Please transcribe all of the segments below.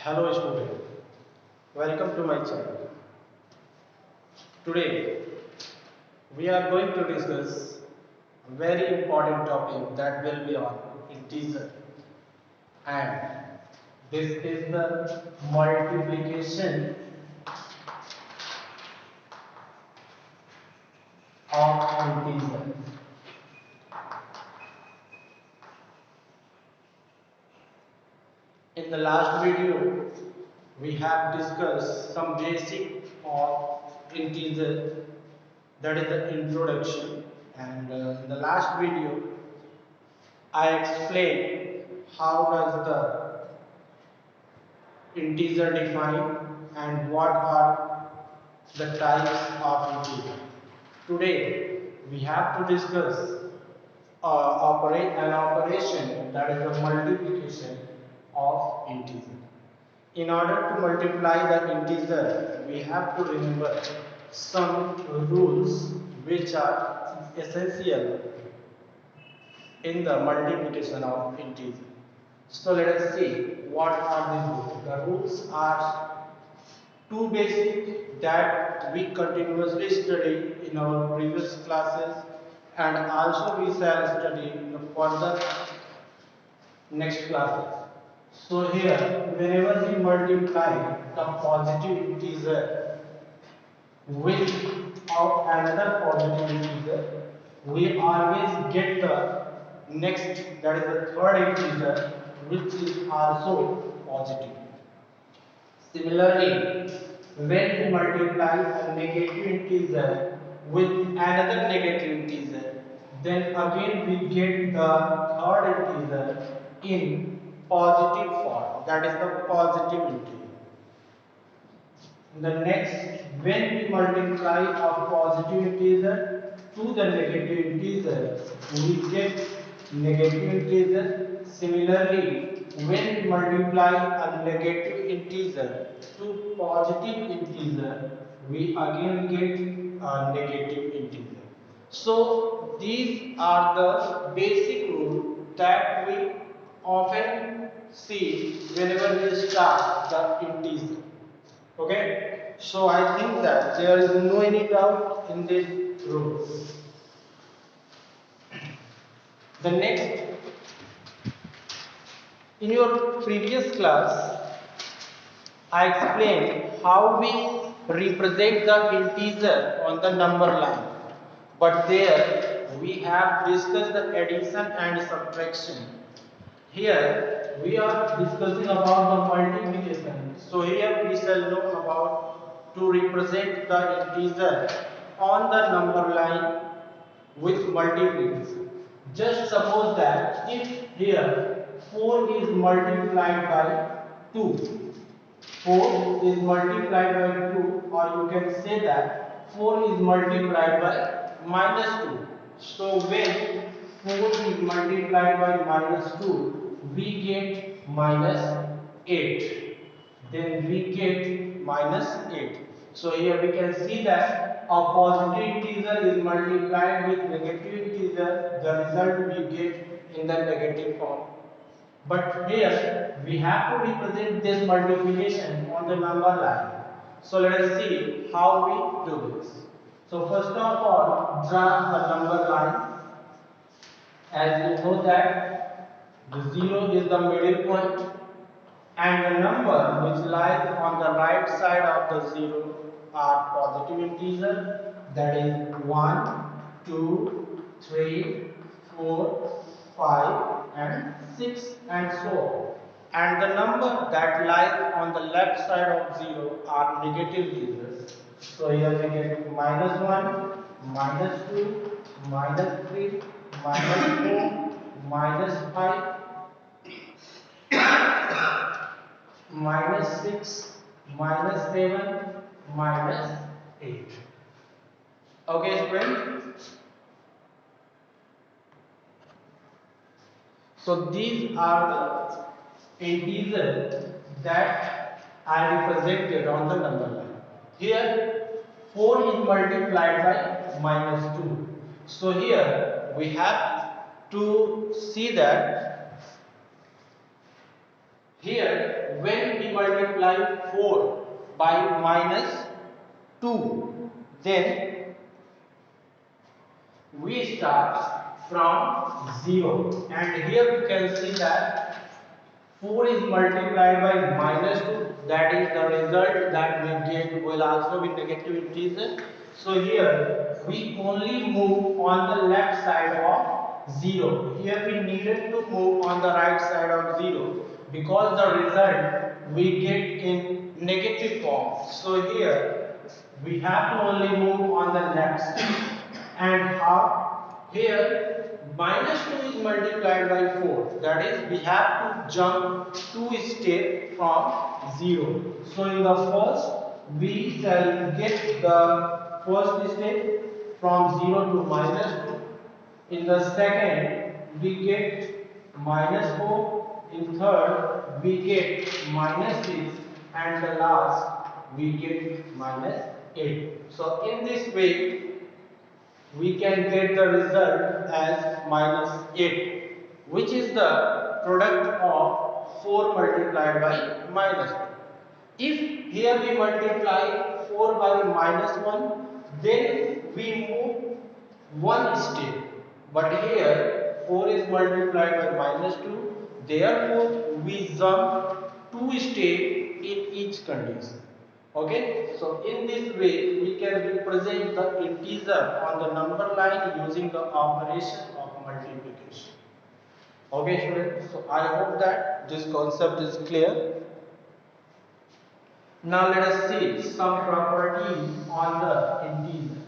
Hello student, welcome to my channel. Today we are going to discuss a very important topic that will be on integer, and this is the multiplication of integer. In the last video we have discussed some basic of integer, that is the introduction, and in the last video I explained how does the integer define and what are the types of integer. Today we have to discuss an operation, that is the multiplication of integer. In order to multiply the integer, we have to remember some rules which are essential in the multiplication of integer. So let us see what are the rules. The rules are two basic that we continuously study in our previous classes, and also we shall study in the further next classes. So here, whenever we multiply the positive integer with of another positive integer, we always get the next, that is the third integer, which is also positive. Similarly, when we multiply a negative integer with another negative integer, then again we get the third integer in positive form, that is the positive integer. The next, when we multiply a positive integer to the negative integer, we get negative integer. Similarly, when we multiply a negative integer to positive integer, we again get a negative integer. So these are the basic rules that we often see whenever we start the integer. Okay, so I think that there is no any doubt in this rule. The next, in your previous class, I explained how we represent the integer on the number line, but there we have discussed the addition and subtraction. Here we are discussing about the multiplication. So here we shall know about to represent the integer on the number line with multiplication. Just suppose that if here 4 is multiplied by 2, 4 is multiplied by 2, or you can say that 4 is multiplied by minus 2. So when 4 is multiplied by minus 2, we get minus 8. Then we get minus 8. So here we can see that a positive integer is multiplied with negative integer, the result we get in the negative form. But here we have to represent this multiplication on the number line. So let us see how we do this. So first of all, draw a number line. As you know that the 0 is the middle point, and the number which lies on the right side of the 0 are positive integer, that is 1, 2, 3, 4, 5 and 6 and so on. And the number that lies on the left side of 0 are negative integers. So here we get minus 1, minus 2, minus 3, minus 4, minus 5, minus 6, minus 7, minus 8. Okay, student? So these are the integers that are represented on the number line. Here 4 is multiplied by minus 2. So here we have to see that Here, when we multiply 4 by minus 2, then we start from 0. And here we can see that 4 is multiplied by minus 2. That is the result that we get will also be negative integer. So here we only move on the left side of 0. Here we needed to move on the right side of 0 because the result we get in negative form. So here we have to only move on the left side. And how? Here minus 2 is multiplied by 4. That is, we have to jump 2 steps from 0. So in the first, we shall get the first step from 0 to minus 2. In the second, we get minus 4. In third, we get minus 6. And the last, we get minus 8. So in this way, we can get the result as minus 8, which is the product of 4 multiplied by minus 2. If here we multiply 4 by minus 1, then we move one step. But here 4 is multiplied by minus 2, therefore we jump 2 steps in each condition. Okay, so in this way we can represent the integer on the number line using the operation of multiplication. Okay, students, so I hope that this concept is clear. Now let us see some properties on the integer.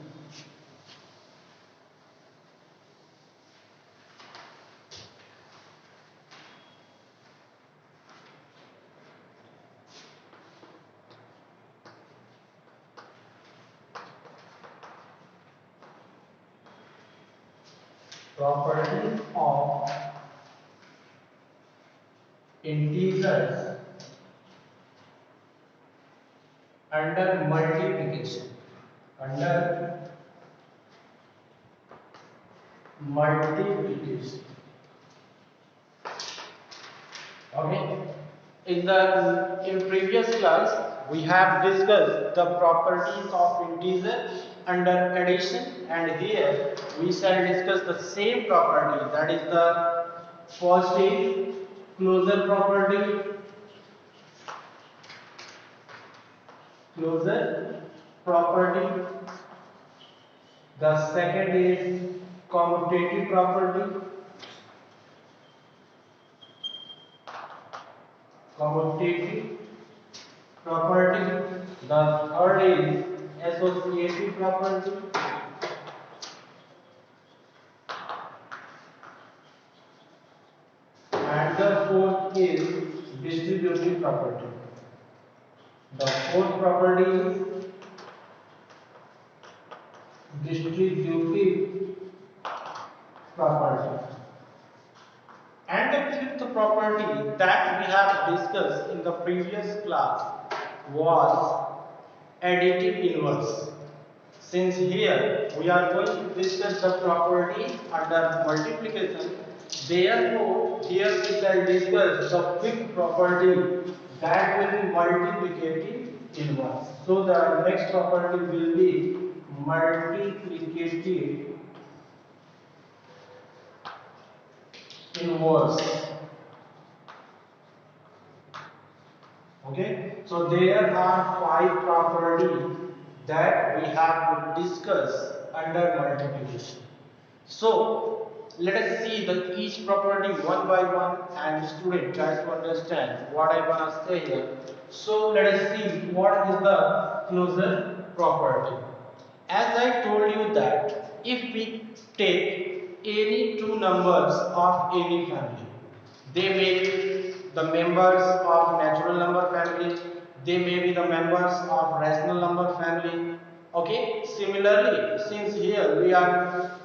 Properties of integers under multiplication. Under multiplication. Okay. In previous class we have discussed the properties of integer under addition, and here we shall discuss the same property, that is the positive closure property. Closure property. The second is commutative property. Commutative property. The third is associative property. And the fourth is distributive property. The fourth property is distributive property. And the fifth property that we have discussed in the previous class was additive inverse. Since here we are going to discuss the property under multiplication, therefore here we shall discuss the fifth property, that will be multiplicative inverse. So the next property will be multiplicative inverse. Okay, so there are 5 properties that we have to discuss under multiplication. So let us see the each property one by one, and student try to understand what I want to say here. So let us see what is the closure property. As I told you that if we take any two numbers of any family, they may be the members of natural number family, they may be the members of rational number family. Okay, similarly, since here we are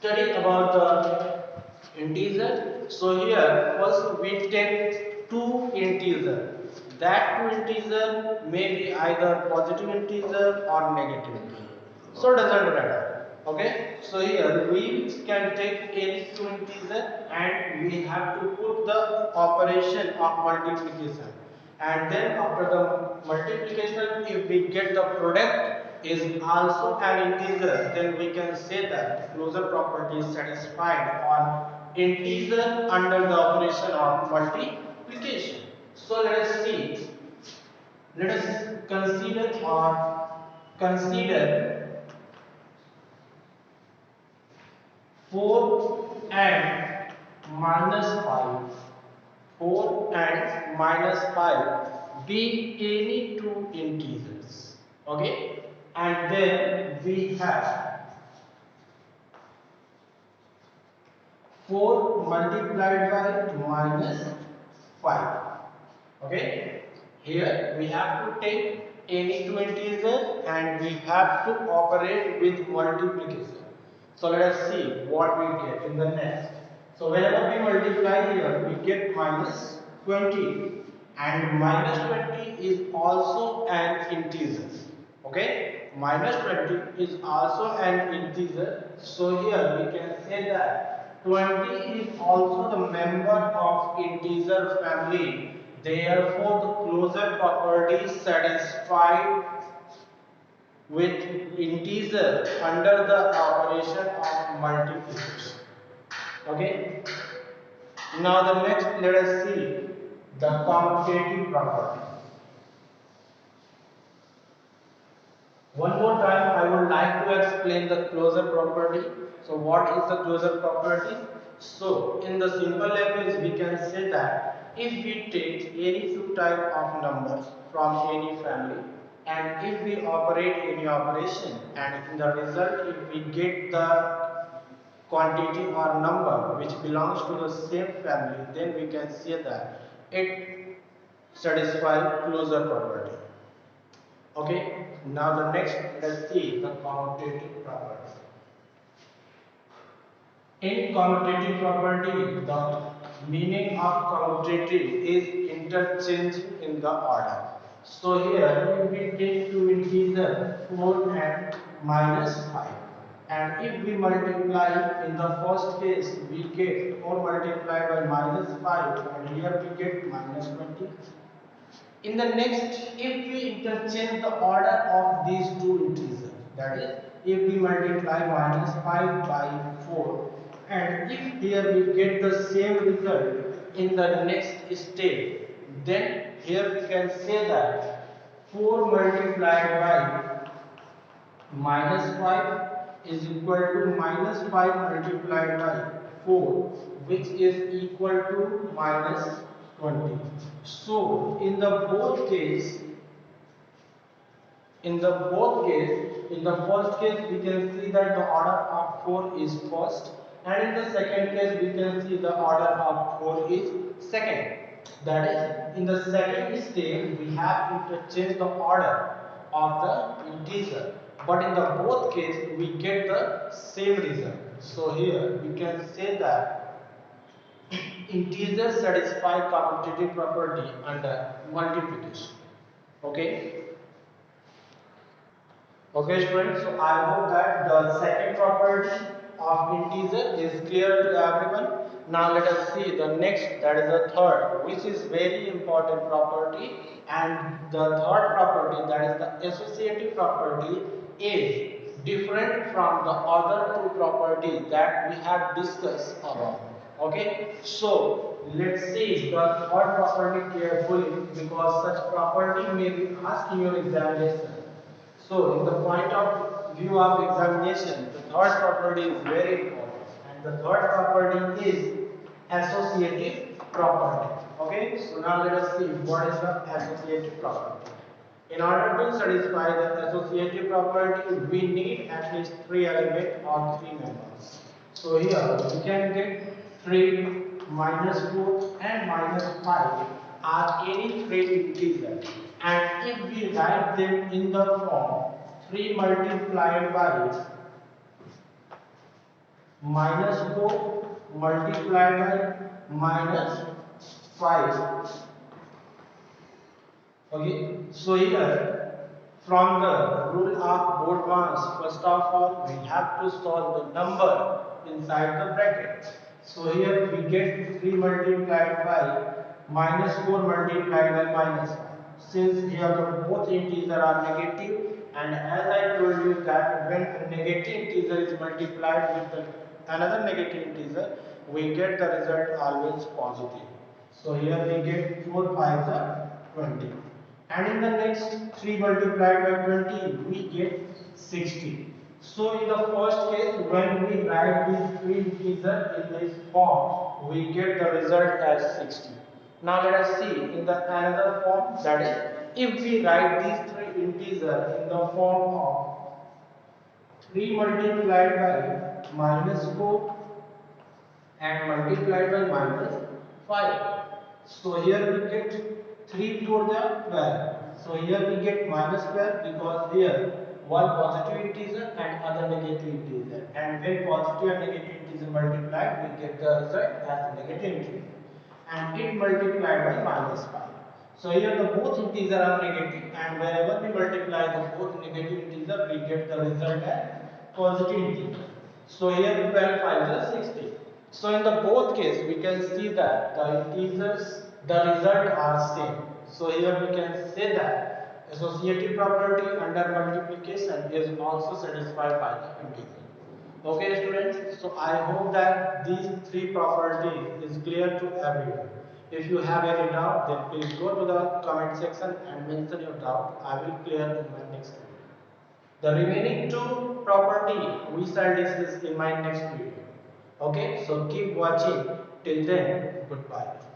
studying about the integer, so here first we take two integer. That two integer may be either positive integer or negative integer. So doesn't matter. Okay, so here we can take any two integer and we have to put the operation of multiplication, and then after the multiplication if we get the product is also an integer, then we can say that closure property is satisfied on integer under the operation of multiplication. So let us see, let us consider 4 and minus 5. 4 and minus 5 be any two integers. Okay, and then we have 4 multiplied by minus 5. Okay, here we have to take any two integer and we have to operate with multiplication. So let us see what we get in the next. So whenever we multiply here, we get minus 20, and minus 20 is also an integer. Okay, minus 20 is also an integer. So here we can say that 20 is also the member of integer family. Therefore, the closure property is satisfied with integer under the operation of multiplication. Okay. Now the next, let us see the commutative property. One more time, I would like to explain the closure property. So what is the closure property? So in the simple language, we can say that if we take any two type of numbers from any family, and if we operate any operation, and in the result if we get the quantity or number which belongs to the same family, then we can say that it satisfies closure property. Okay, now the next, let's see the commutative property. In commutative property, the meaning of commutative is interchanging in the order. So here, if we take two integers 4 and minus 5, and if we multiply, in the first case we get 4 multiplied by minus 5, and here we get minus 20. In the next, if we interchange the order of these two integers, that is, if we multiply minus 5 by 4, and if here we get the same result in the next step, then here we can say that 4 multiplied by minus 5 is equal to minus 5 multiplied by 4, which is equal to minus 20. So in the both case, in the first case we can see that the order of 4 is first, and in the second case we can see the order of 4 is second. That is, in the second stage we have interchanged the order of the integer, but in the both case we get the same result. So here we can say that integers satisfy commutative property under multiplication. Okay. Okay, students, so I hope that the second property of integer is clear to everyone. Now let us see the next, that is the third, which is very important property, and the third property, that is the associative property, is different from the other two properties that we have discussed above. Okay, so let's see the third property carefully, because such property may be asked in your examination. So, in the point of view of examination, the third property is very important, and the third property is associative property. Okay, so now let us see what is the associative property. In order to satisfy the associative property, we need at least three elements or three members. So here we can get 3, minus 4 and minus 5 are any three integers, and if we write them in the form 3 multiplied by minus 4 multiplied by minus 5. Okay, so here From the rule of Boltzmann, first of all, we have to solve the number inside the bracket. So here we get 3 multiplied by minus 4 multiplied by minus 5. Since here the both integers are negative, and as I told you that when a negative integer is multiplied with another negative integer, we get the result always positive. So here we get 4 5s are 20. And in the next 3 multiplied by 20, we get 60. So in the first case, when we write these three integers in this form, we get the result as 60. Now let us see in the another form, that is, if we write these three integers in the form of 3 multiplied by minus 4 and multiplied by minus 5. So here we get 3 to the 12. So here we get minus 12 because here one positive integer and other negative integer. And when positive and negative integer multiplied, we get the result as negative integer. And it multiplied by minus 5. So here the both integers are negative, and whenever we multiply the both negative integer, we get the result as positive integer. So here 12 5 is 60. So in the both case, we can see that the integers, the result are same. So here we can say that associative property under multiplication is also satisfied by the integer. Okay students, so I hope that these three properties is clear to everyone. If you have any doubt, then please go to the comment section and mention your doubt. I will clear in my next video. The remaining two property we shall discuss in my next video. Okay, so keep watching. Till then, goodbye.